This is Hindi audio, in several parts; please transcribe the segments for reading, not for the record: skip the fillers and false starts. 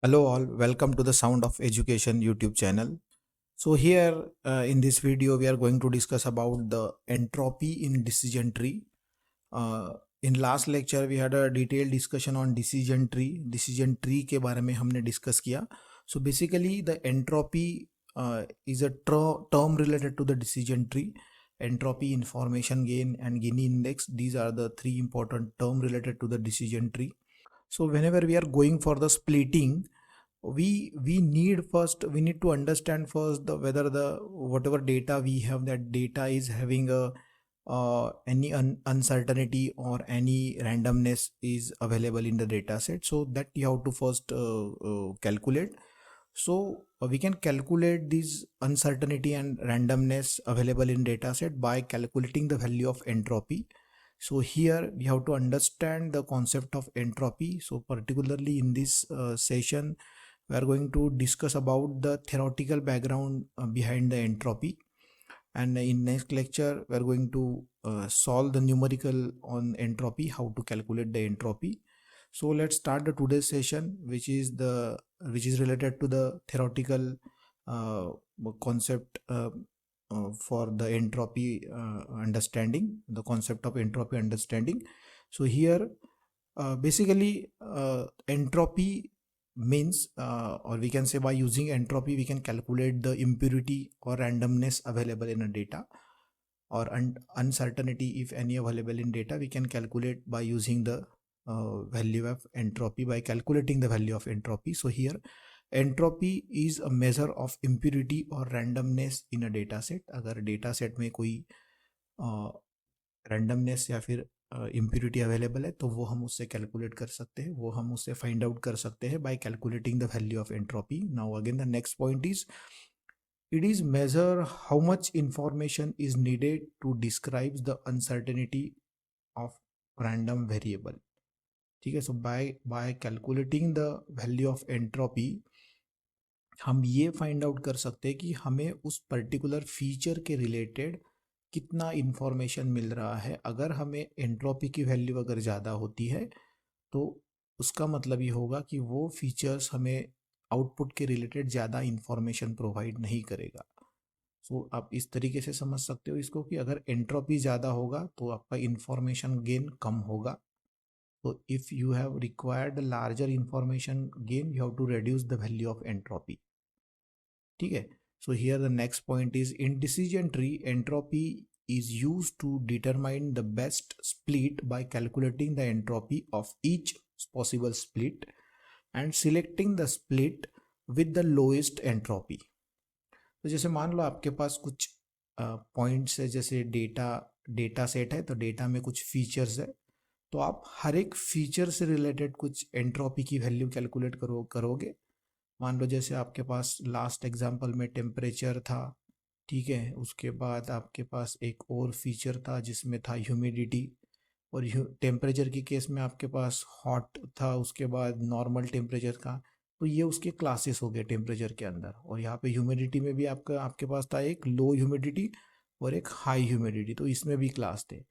Hello all, welcome to the Sound of Education YouTube channel. So here in this video we are going to discuss about the entropy in decision tree. In last lecture we had a detailed discussion on decision tree के बारे में हमने discuss किया. So basically the entropy is a term related to the decision tree. Entropy, information gain and Gini index, these are the three important terms related to the decision tree. So whenever we are going for the splitting, we need to understand first the whether the whatever data we have, that data is having a any uncertainty or any randomness is available in the data set. So that you have to first calculate. So we can calculate this uncertainty and randomness available in data set by calculating the value of entropy. So here we have to understand the concept of entropy. So particularly in this session we are going to discuss about the theoretical background behind the entropy, and in next lecture we are going to solve the numerical on entropy, how to calculate the entropy. So let's start the today's session, which is related to the theoretical concept for the entropy understanding, the concept of entropy understanding. So here basically entropy means or we can say by using entropy we can calculate the impurity or randomness available in a data, or uncertainty if any available in data we can calculate by using the value of entropy, by calculating the value of entropy. So here entropy is a measure of impurity or randomness in a data set. अगर data set में कोई randomness या फिर impurity available है तो वो हम उससे calculate कर सकते हैं, वो हम उससे find out कर सकते हैं by calculating the value of entropy. Now again the next point is it is measure how much information is needed to describe the uncertainty of random variable. ठीक है, so by calculating the value of entropy हम ये फाइंड आउट कर सकते हैं कि हमें उस पर्टिकुलर फीचर के रिलेटेड कितना इन्फॉर्मेशन मिल रहा है. अगर हमें एंट्रोपी की वैल्यू अगर ज़्यादा होती है तो उसका मतलब ये होगा कि वो फीचर्स हमें आउटपुट के रिलेटेड ज़्यादा इन्फॉर्मेशन प्रोवाइड नहीं करेगा. सो आप इस तरीके से समझ सकते हो इसको कि अगर एंट्रोपी ज़्यादा होगा तो आपका इन्फॉर्मेशन गेन कम होगा. तो if you have required larger information gain you have to reduce the value of entropy. ठीक है. So here the next point is in decision tree entropy is used to determine the best split by calculating the entropy of each possible split and selecting the split with the lowest entropy. तो जैसे मान लो आपके पास कुछ पॉइंट्स है, जैसे डेटा सेट है, तो डेटा में कुछ फीचर्स है, तो आप हर एक फीचर से रिलेटेड कुछ एंट्रोपी की वैल्यू कैलकुलेट करोगे. मान लो जैसे आपके पास लास्ट एग्जांपल में टेम्परेचर था, ठीक है, उसके बाद आपके पास एक और फीचर था जिसमें था ह्यूमिडिटी, और टेम्परेचर के केस में आपके पास हॉट था, उसके बाद नॉर्मल टेम्परेचर का. तो ये उसके क्लासेस हो गए टेम्परेचर के अंदर. और यहाँ पे ह्यूमिडिटी में भी आपके पास था एक लो ह्यूमिडिटी और एक हाई ह्यूमिडिटी, तो इसमें भी क्लास थे.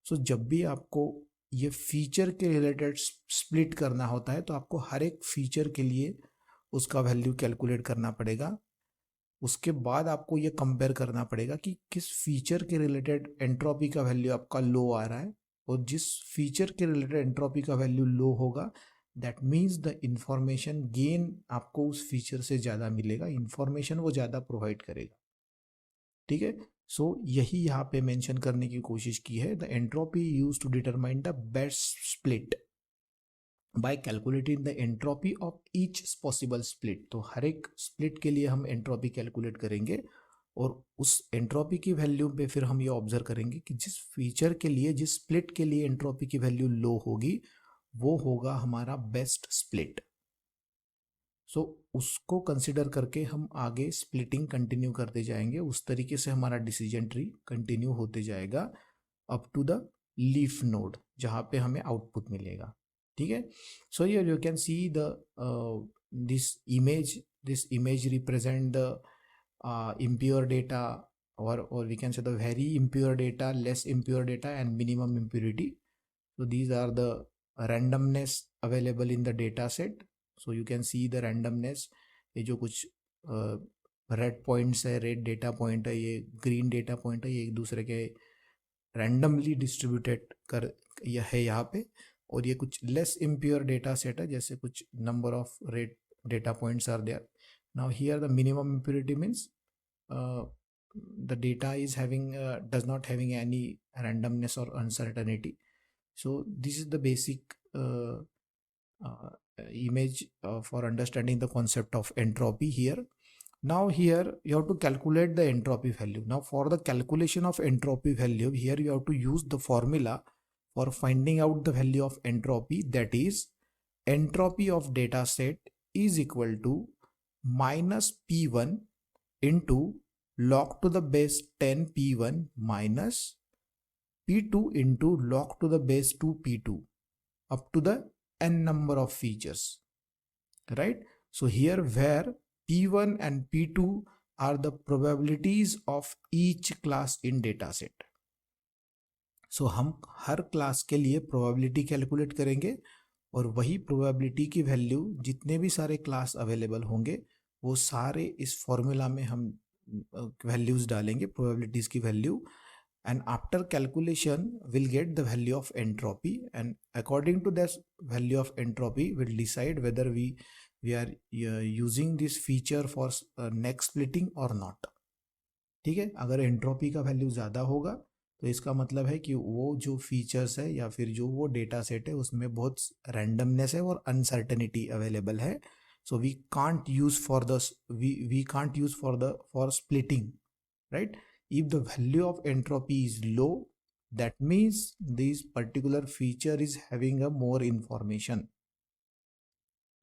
सो जब भी आपको ये फीचर के रिलेटेड स्प्लिट करना होता है तो आपको हर एक फीचर के लिए उसका वैल्यू कैलकुलेट करना पड़ेगा. उसके बाद आपको ये कंपेयर करना पड़ेगा कि किस फीचर के रिलेटेड एंट्रोपी का वैल्यू आपका लो आ रहा है, और जिस फीचर के रिलेटेड एंट्रोपी का वैल्यू लो होगा that means the information gain आपको उस फीचर से ज़्यादा मिलेगा, इंफॉर्मेशन वो ज़्यादा प्रोवाइड करेगा. ठीक है. सो यही यहाँ पे मेंशन करने की कोशिश की है, the entropy use to determine the best split by calculating the entropy of each possible split. तो हर एक स्प्लिट के लिए हम एंट्रोपी कैलकुलेट करेंगे, और उस एंट्रोपी की वैल्यू पे फिर हम ये ऑब्जर्व करेंगे कि जिस फीचर के लिए, जिस स्प्लिट के लिए एंट्रोपी की वैल्यू लो होगी वो होगा हमारा बेस्ट स्प्लिट. सो उसको कंसिडर करके हम आगे स्प्लिटिंग कंटिन्यू करते जाएंगे. उस तरीके से हमारा डिसीजन ट्री कंटिन्यू होते जाएगा up to the leaf node जहाँ पे हमें आउटपुट मिलेगा. ठीक है. So here you can see the this image represent the impure data, or we can say the very impure data, less impure data and minimum impurity. So these are the randomness available in the data set. So you can see the randomness. ये जो कुछ रेड पॉइंट्स है, रेड डेटा पॉइंट है, ये ग्रीन डेटा पॉइंट है, ये एक दूसरे के रैंडमली डिस्ट्रीब्यूटेड कर यह है यहाँ पे. और ये कुछ लेस इम्प्योर डेटा सेट है, जैसे कुछ number of red data points are there. Now here the minimum impurity means the data is having does not having any randomness or uncertainty. So this is the basic image for understanding the concept of entropy here. Now here you have to calculate the entropy value. Now for the calculation of entropy value, here you have to use the formula for finding out the value of entropy, that is entropy of data set is equal to minus P1 into log to the base 10 P1 minus P2 into log to the base 2 P2 up to the n number of features, right? So here where P1 and P2 are the probabilities of each class in data set. So हम हर क्लास के लिए प्रोबेबिलिटी कैलकुलेट करेंगे और वही प्रोबेबिलिटी की वैल्यू जितने भी सारे क्लास अवेलेबल होंगे वो सारे इस फॉर्मूला में हम वैल्यूज डालेंगे, प्रोबेबिलिटीज की value, and after calculation we'll get the value of entropy, and according to this value of entropy we'll decide whether we are using this feature for next splitting or not. ठीक है, अगर एंट्रोपी का वैल्यू ज़्यादा होगा तो इसका मतलब है कि वो जो फीचर्स है या फिर जो वो डेटा सेट है उसमें बहुत रैंडमनेस है और अनसर्टेनिटी अवेलेबल है. So we can't use for the we can't use for splitting, right? If the value of entropy is low, that means this particular feature is having a more information,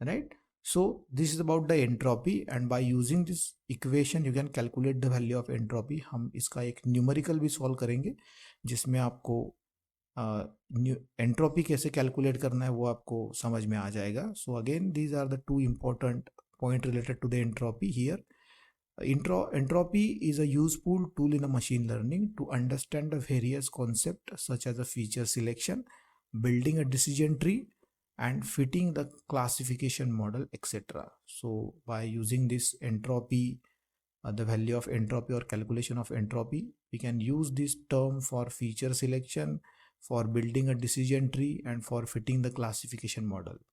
right? So this is about the entropy, and by using this equation you can calculate the value of entropy. हम इसका एक न्यूमेरिकल भी सॉल्व करेंगे जिसमें आपको एंट्रोपी कैसे कैलकुलेट करना है वो आपको समझ में आ जाएगा. So again these are the two important point related to the entropy here. Entropy is a useful tool in a machine learning to understand the various concepts such as a feature selection, building a decision tree, and fitting the classification model, etc. So by using this entropy, the value of entropy or calculation of entropy, we can use this term for feature selection, for building a decision tree, and for fitting the classification model.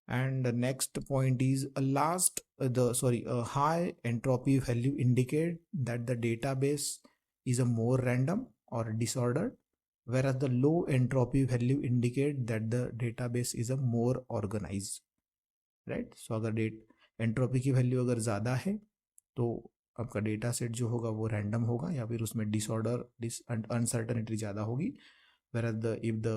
And the next point is a high entropy value indicate that the database is a more random or disordered, whereas the low entropy value indicate that the database is a more organized, right? So अगर एंट्रोपी की वैल्यू अगर ज़्यादा है तो आपका डेटा सेट जो होगा वो रैंडम होगा या फिर उसमें डिसऑर्डर अनसर्टेनिटी ज़्यादा होगी. whereas if the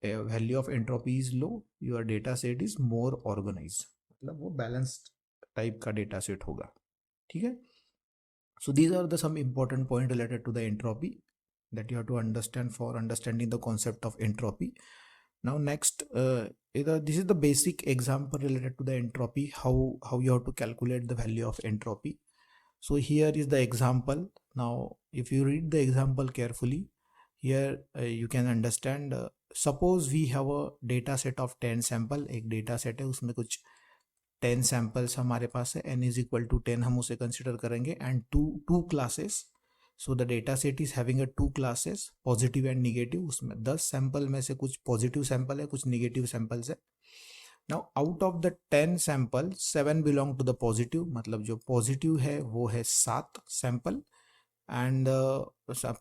value of entropy is low, your data set is more organized, मतलब वो balanced type का data set होगा. ठीक है, so these are the some important point related to the entropy that you have to understand for understanding the concept of entropy. Now next, this is the basic example related to the entropy, how you have to calculate the value of entropy. So here is the example. Now if you read the example carefully, here you can understand. Suppose we have a data set of 10 sample. एक data set है उसमें कुछ 10 samples हमारे पास है, n is equal to 10 हम उसे consider करेंगे, and two classes. So the data set is having a 2 classes, positive and negative. उसमें 10 sample में से कुछ positive sample है, कुछ negative samples है. Now out of the 10 sample, 7 belong to the positive, मतलब जो positive है वो है 7 sample, and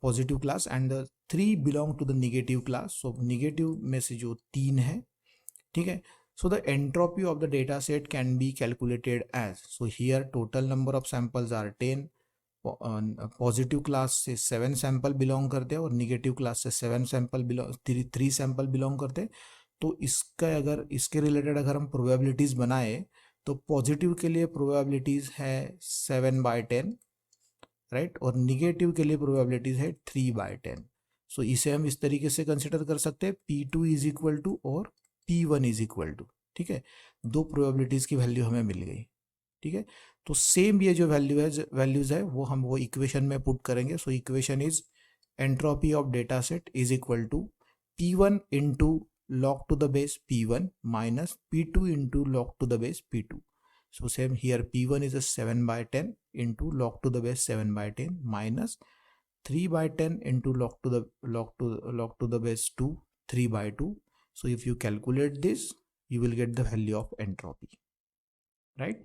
positive class, and 3 belong to the negative class. So negative में से जो 3 है, ठीक है. So the entropy of the data set can be calculated as, so here total number of samples are 10, positive class से 7 सैंपल बिलोंग करते हैं और निगेटिव क्लास से 7 सैंपल बिलोंग 3 सैंपल बिलोंग करते हैं. तो इसका अगर इसके रिलेटेड अगर हम प्रोबेबिलिटीज बनाए तो पॉजिटिव के लिए प्रोबेबिलिटीज है 7/10, राइट, और निगेटिव के लिए प्रोबेबिलिटीज है 3/10. सो इसे हम इस तरीके से कंसिडर कर सकते हैं P2 इज इक्वल टू और P1 इज इक्वल टू. ठीक है, दो प्रोबेबिलिटीज की वैल्यू हमें मिल गई. ठीक है, तो सेम ये जो वैल्यूज है वो हम वो इक्वेशन में पुट करेंगे. So equation is entropy of data set is equal to P1 into log to the base p1 minus p2 into log to the base p2. So same here, p1 is a 7 by 10 into log to the base 7 by 10 minus 3 by 10 into log to the base 2, 3 by 2. So if you calculate this, you will get the value of entropy, right?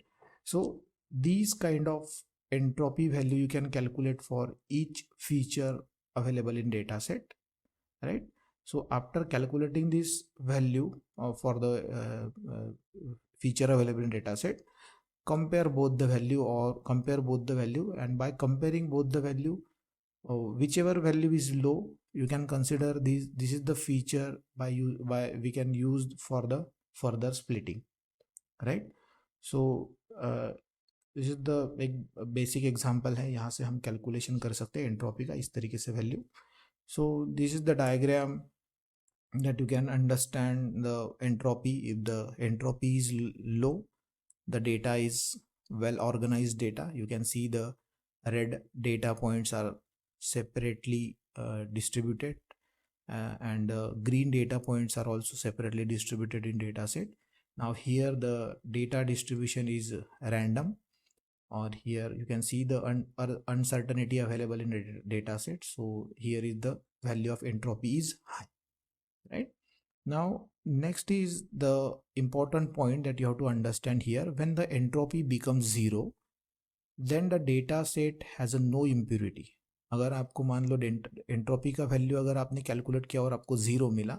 So these kind of entropy value you can calculate for each feature available in data set, right? So after calculating this value for the feature available in data set, compare both the value, and by comparing both the value, whichever value is low, you can consider this is the feature we can use for the further splitting, right? So this is the एक बेसिक एग्जांपल है, यहाँ से हम कैलकुलेशन कर सकते हैं एंट्रोपी का इस तरीके से value. So this is the diagram that you can understand the entropy. If the entropy is low, the data is well organized data. You can see the red data points are separately distributed, and green data points are also separately distributed in data set. Now here the data distribution is random, or here you can see the uncertainty available in the data set. So here is the value of entropy is high, right? Now next is the important point that you have to understand here. When the entropy becomes zero, then the data set has a no impurity. अगर आपको मान लो एंट्रोपी का वैल्यू अगर आपने कैलकुलेट किया और आपको ज़ीरो मिला,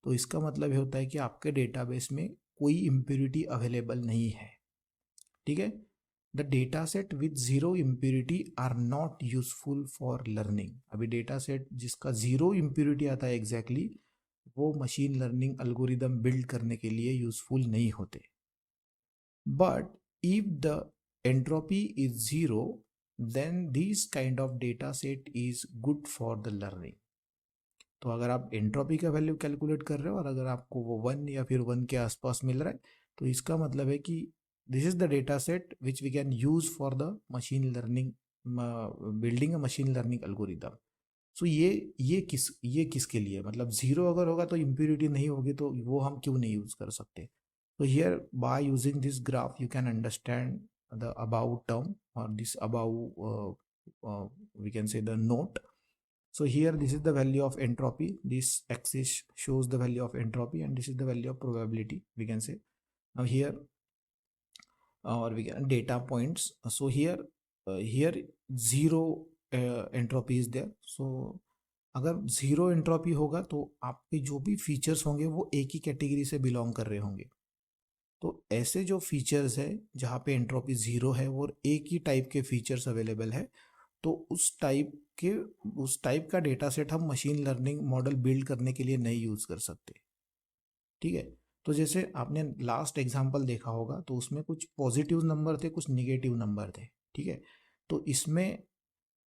तो इसका मतलब ये होता है कि आपके डेटाबेस में कोई इम्प्योरिटी अवेलेबल नहीं है, ठीक है? The data set with zero impurity are not useful for learning. अभी डेटा सेट जिसका ज़ीरो इम्प्योरिटी आता है एग्जैक्टली, वो मशीन लर्निंग एल्गोरिदम बिल्ड करने के लिए यूजफुल नहीं होते. But if the entropy is zero, then this kind of data set is good for the learning. तो अगर आप एंट्रोपी का वैल्यू कैलकुलेट कर रहे हो और अगर आपको वो 1 या फिर 1 के आसपास मिल रहा है, तो इसका मतलब है कि this is the data set which we can use for the machine learning, building a machine learning algorithm. So ये किसके लिए, मतलब ज़ीरो अगर होगा तो इम्प्योरिटी नहीं होगी, तो वो हम क्यों नहीं यूज़ कर सकते? तो here by using this graph you can understand the above term, और this above we can say the note. So here this is the value of entropy. This axis shows the value of entropy, and this is the value of probability, we can say. Now here or we can data points. So here zero entropy is there. So अगर ज़ीरो एंट्रोपी होगा तो आपके जो भी फीचर्स होंगे वो एक ही कैटेगरी से बिलोंग कर रहे होंगे. तो ऐसे जो फीचर्स है जहाँ पे एंट्रोपी ज़ीरो है और एक ही टाइप के फीचर्स अवेलेबल है, तो उस टाइप का डेटा सेट हम मशीन लर्निंग मॉडल बिल्ड करने के लिए नहीं यूज़ कर सकते, ठीक है? तो जैसे आपने लास्ट एग्जाम्पल देखा होगा, तो उसमें कुछ पॉजिटिव नंबर थे, कुछ निगेटिव नंबर थे, ठीक है? तो इसमें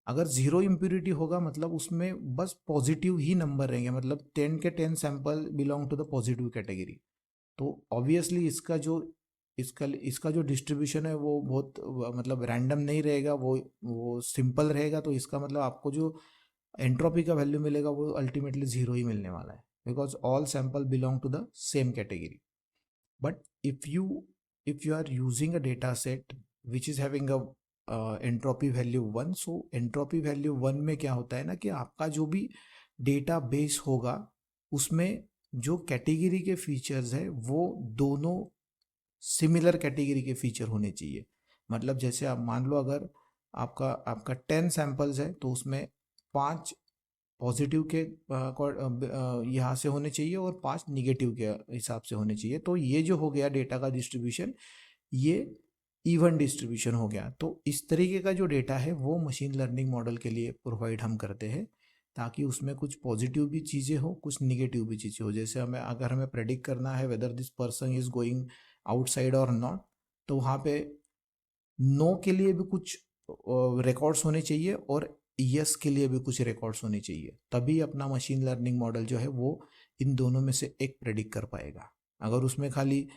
अगर ज़ीरो इम्प्योरिटी होगा, मतलब उसमें बस पॉजिटिव ही नंबर रहेंगे, मतलब 10 के 10 sample belong to the positive category. तो ऑब्वियसली इसका जो डिस्ट्रीब्यूशन है वो बहुत मतलब रैंडम नहीं रहेगा, वो सिंपल रहेगा. तो इसका मतलब आपको जो एंट्रोपी का वैल्यू मिलेगा वो अल्टीमेटली ज़ीरो ही मिलने वाला है, because all sample belong to the same category. But if you are using a data set which is having a entropy value 1, so entropy value 1 में क्या होता है ना कि आपका जो भी डेटा बेस होगा उसमें जो कैटेगरी के फीचर्स है वो दोनों सिमिलर कैटेगरी के फीचर होने चाहिए. मतलब जैसे आप मान लो अगर आपका 10 सैंपल्स है, तो उसमें 5 पॉजिटिव के यहाँ से होने चाहिए और 5 निगेटिव के हिसाब से होने चाहिए. तो ये जो हो गया डेटा का डिस्ट्रीब्यूशन, ये इवन डिस्ट्रीब्यूशन हो गया. तो इस तरीके का जो डेटा है वो मशीन लर्निंग मॉडल के लिए प्रोवाइड हम करते हैं, ताकि उसमें कुछ पॉजिटिव भी चीज़ें हो, कुछ निगेटिव भी चीज़ें हो. जैसे अगर हमें प्रेडिक्ट करना है whether this person is going outside और नॉट, तो वहाँ पे नो के लिए भी कुछ रिकॉर्ड्स होने चाहिए और यस के लिए भी कुछ रिकॉर्ड्स होने चाहिए. तभी अपना मशीन लर्निंग मॉडल जो है वो इन दोनों में से एक प्रेडिक्ट कर पाएगा. अगर उसमें खाली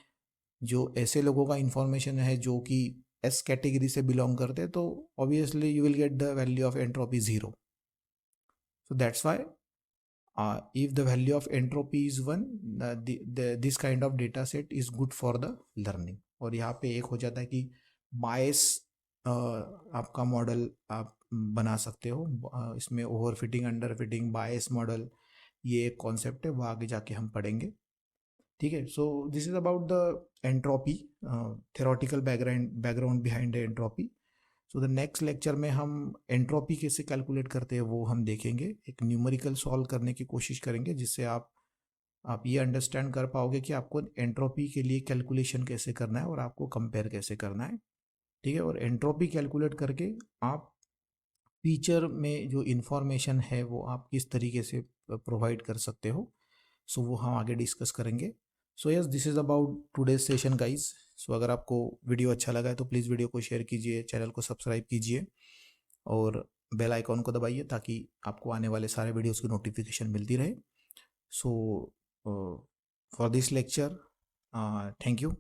जो ऐसे लोगों का इंफॉर्मेशन है जो कि एस कैटेगरी से बिलोंग करते हैं, तो obviously you will get the value of entropy zero. So that's why if the value of entropy is 1, this kind of data set is good for the learning. और यहाँ पे एक हो जाता है कि बायस आपका मॉडल आप बना सकते हो, इसमें ओवरफिटिंग, अंडरफिटिंग, बायस मॉडल, ये एक कॉन्सेप्ट है, वो आगे जाके हम पढ़ेंगे, ठीक है. So this is about the entropy, theoretical background behind the entropy. So the next lecture में हम एंट्रोपी कैसे कैलकुलेट करते हैं वो हम देखेंगे, एक न्यूमेरिकल सॉल्व करने की कोशिश करेंगे, जिससे आप ये अंडरस्टैंड कर पाओगे कि आपको एंट्रोपी के लिए कैलकुलेशन कैसे करना है और आपको कंपेयर कैसे करना है, ठीक है. और एंट्रोपी कैलकुलेट करके आप फीचर में जो इन्फॉर्मेशन है वो आप किस तरीके से प्रोवाइड कर सकते हो, सो वो हम आगे डिस्कस करेंगे. So yes, this is about today's session guys. So अगर आपको वीडियो अच्छा लगा है तो प्लीज़ वीडियो को शेयर कीजिए, चैनल को सब्सक्राइब कीजिए और बेल आइकॉन को दबाइए ताकि आपको आने वाले सारे वीडियोस की नोटिफिकेशन मिलती रहे. So for this lecture, thank you.